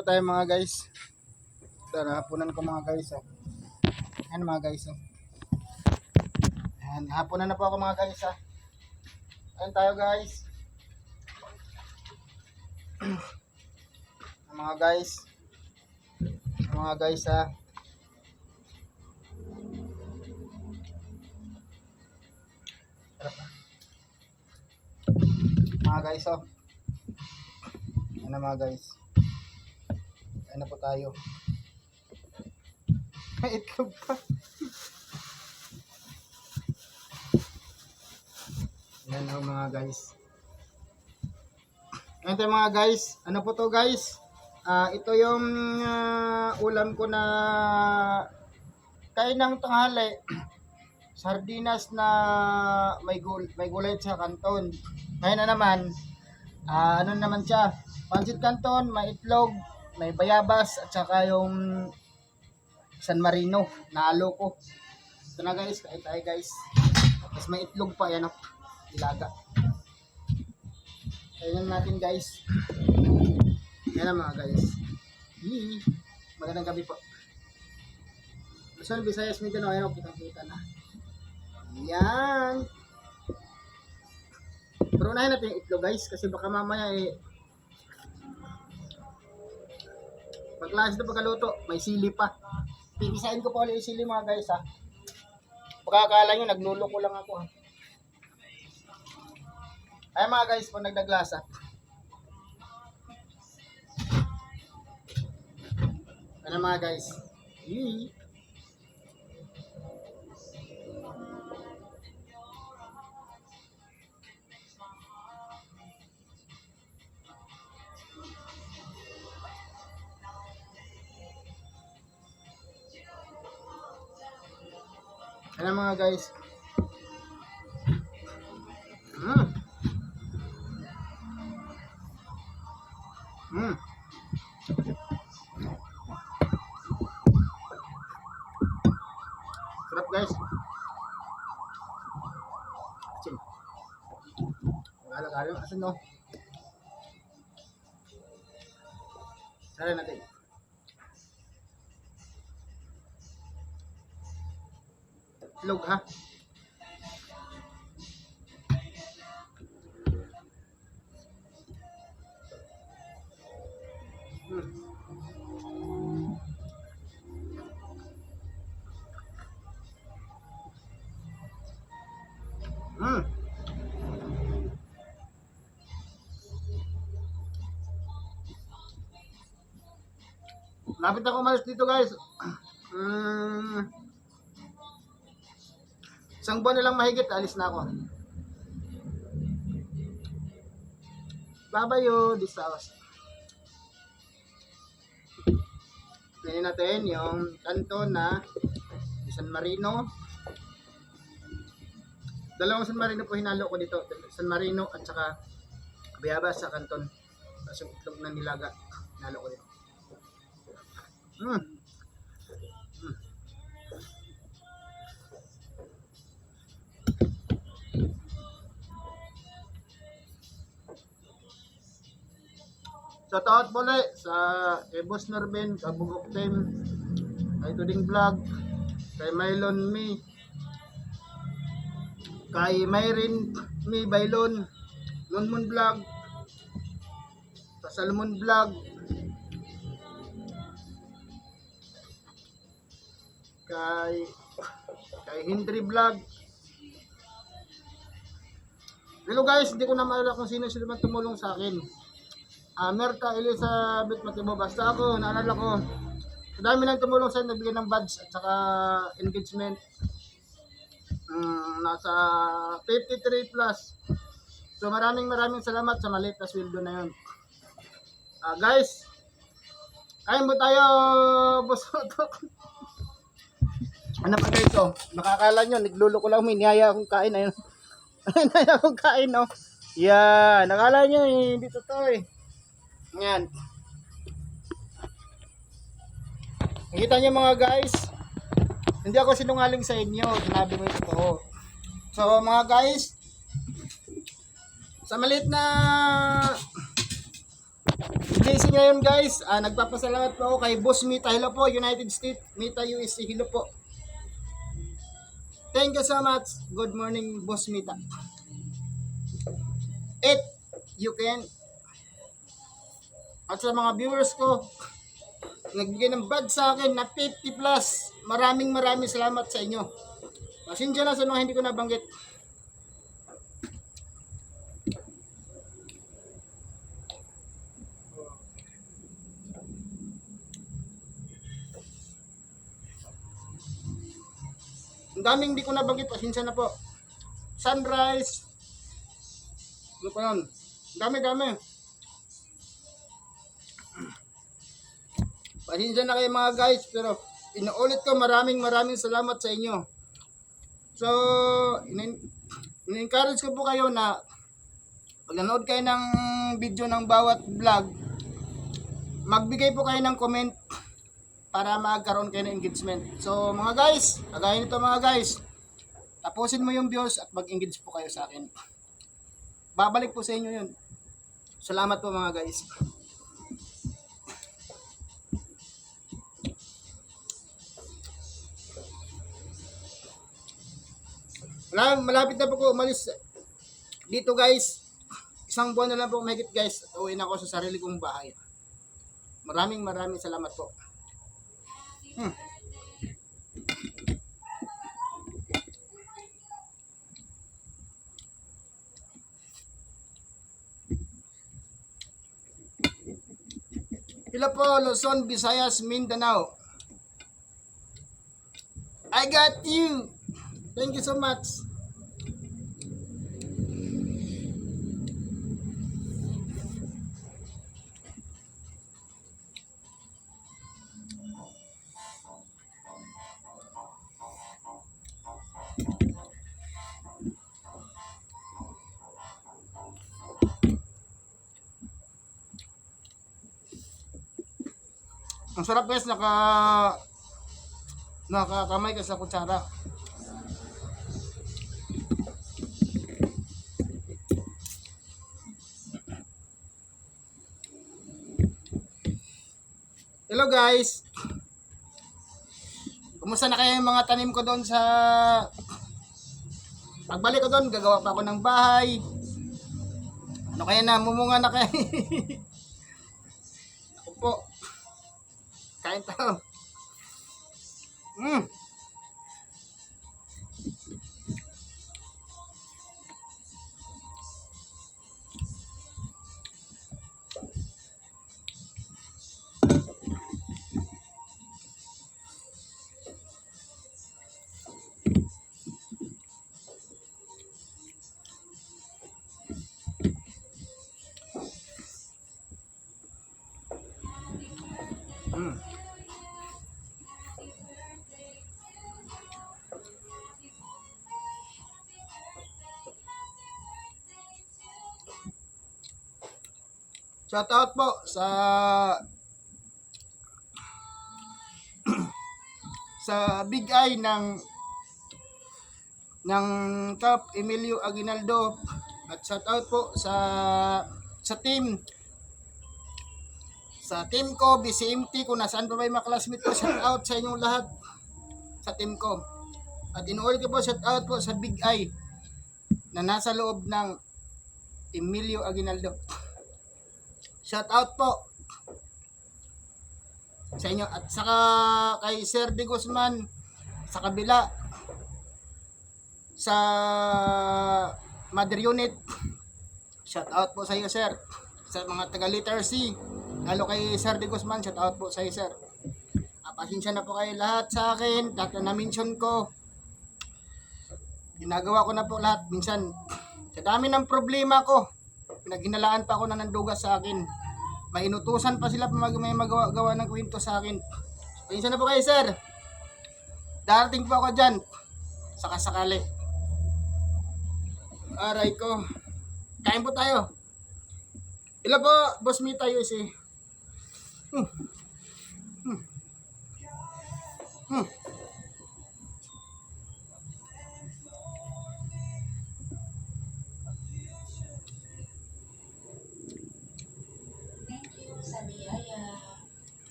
po tayo mga guys. Tara, hapunan ko mga guys. Oh. Ayan mga guys. Oh. Ayan, hapunan na po ako mga guys. Ayan tayo guys. Mga guys. Mga guys Tara pa. Mga guys Ayan na mga guys. Ayan na po tayo. May itlog pa. Ayan na mga guys. Ayan tayo mga guys. Ano po to guys? Ito yung ulam ko na kain ng tanghali. Sardinas na may gulay sa kanton. Ngayon na naman, ano naman siya? Pancit Canton, may itlog, may bayabas, at saka yung San Marino na alo ko. Ito na guys, kain tayo guys. Tapos may itlog pa, yan o. Ilaga. Ayan natin guys. Ayan na mga guys. Yee. Magandang gabi po. Luzon, Visayas, Mindanao. Ayan o, kitang-kita na. Ayan. Pero unahin natin yung itlog guys. Kasi baka mamaya pagklase ito pagkaluto, may sili pa. Pipisain ko pa ulit yung sili mga guys Pagkakala nyo, naglulo ko lang ako Ay mga guys, kung nagdaglasa. Ano mga guys? Yee. Ano mga guys? Sarap guys. Asin. Alag-alag asin no. Sara natin. Itlog Lapit ako umalis dito guys. Isang buwan na lang mahigit, alis na ako. Babayo, this house. Tingnan natin yung kanto na San Marino. Dalawang San Marino po hinalo ko dito. San Marino at saka bayabas sa kanton. Tapos yung itlog na nilaga, hinalo ko dito. Shout out muli sa Boss Norben, Kabugok Team, kay Tuding Vlog, kay Mylon Me, kay Myrin Me Bailon, Lunmon Vlog, sa Salmon Vlog, kay Hendry Vlog. Hello guys, hindi ko na maalala kung sino sila tumulong sa akin. Merta Elizabeth Matibo, basta ako, naalala ko. So, dami nang tumulong sa akin, nagbigay ng badge at saka engagement. Nasa 53 plus. So maraming salamat sa maliit na sweldo na yun. Guys, kain mo tayo, boss Otok. Ano pa ito? Nakakala nyo, naglulo ko lang, may niyaya akong kain. Ayun. Niyaya akong kain, no? Yeah, nakala nyo, hindi totoo Ayan. Nakita nyo mga guys, hindi ako sinungaling sa inyo, sinabi mo ito. So mga guys, sa maliit na Blessing ngayon guys, nagpapasalamat po ako kay Boss Mita. Hello po, United States, Mita USA. Hello po. Thank you so much. Good morning, Boss Mita. You can. At sa mga viewers ko, nagbigay ng bad sa akin na 50 plus. Maraming salamat sa inyo. Pasensya na sa mga hindi ko nabanggit. Ang daming hindi ko nabanggit, pasensya na po. Sunrise. Ano pa yun? Dami. Pasensya na kayo mga guys, pero inuulit ko maraming salamat sa inyo. So, in-encourage ko po kayo na pag nanood kayo ng video ng bawat vlog, magbigay po kayo ng comment para magkaroon kayo ng engagement. So mga guys, kagaya nito mga guys, tapusin mo yung views at mag-engage po kayo sa akin. Babalik po sa inyo yun. Salamat po mga guys. Malapit na po ko umalis dito guys. Isang buwan na lang po mahigit guys. At uwi na ako sa sarili kong bahay. Maraming salamat po. Hello po, Luzon, Visayas, Mindanao. I got you. Thank you so much. Ang sarap guys, nakakamay ka sa kutsara. Hello guys. Kumusta na kayo yung mga tanim ko doon sa pagbalik ko doon, gagawa pa ako ng bahay. Ano kaya na, mumunga na kayo. Ako po. Kain tayo. Shout out po sa sa Big Eye ng Cap Emilio Aguinaldo, at shout out po sa team ko, BCMT, kung nasaan pa ba yung mga classmate ko, shout out sa inyong lahat sa team ko. At inuulit ko po, shout out po sa Big Eye na nasa loob ng Emilio Aguinaldo. Shout out po sa inyo, at saka kay Sir De Guzman sa kabila sa Mother Unit. Shout out po sa iyo sir. Sa mga taga Letter C, lalo kay Sir De Guzman, shout out po sa iyo sir. Pasensya na po kayo lahat sa akin, lahat na na-mention ko. Ginagawa ko na po lahat. Minsan sa dami ng problema ko, pinaghinalaan pa ako na nandugas sa akin. May inutusan pa sila may magawa ng kwento sa akin. Pasensya na po kayo sir. Darating po ako dyan. Sakasakali. Aray ko. Kain po tayo. Hello po, Boss Mita USA.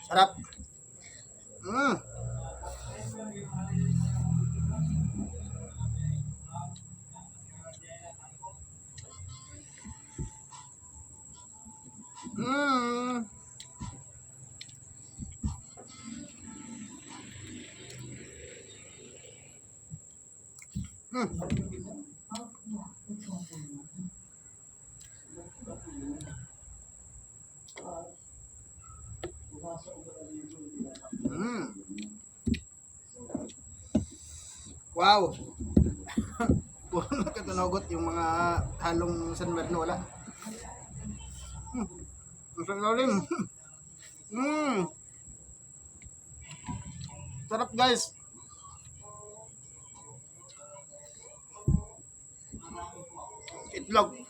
Sarap. Mm. Mm. Mm. Mm. Wow. Puro nakatunugot yung mga halong San Bernola. Ang lalim. Mm. Sarap guys. Itlog.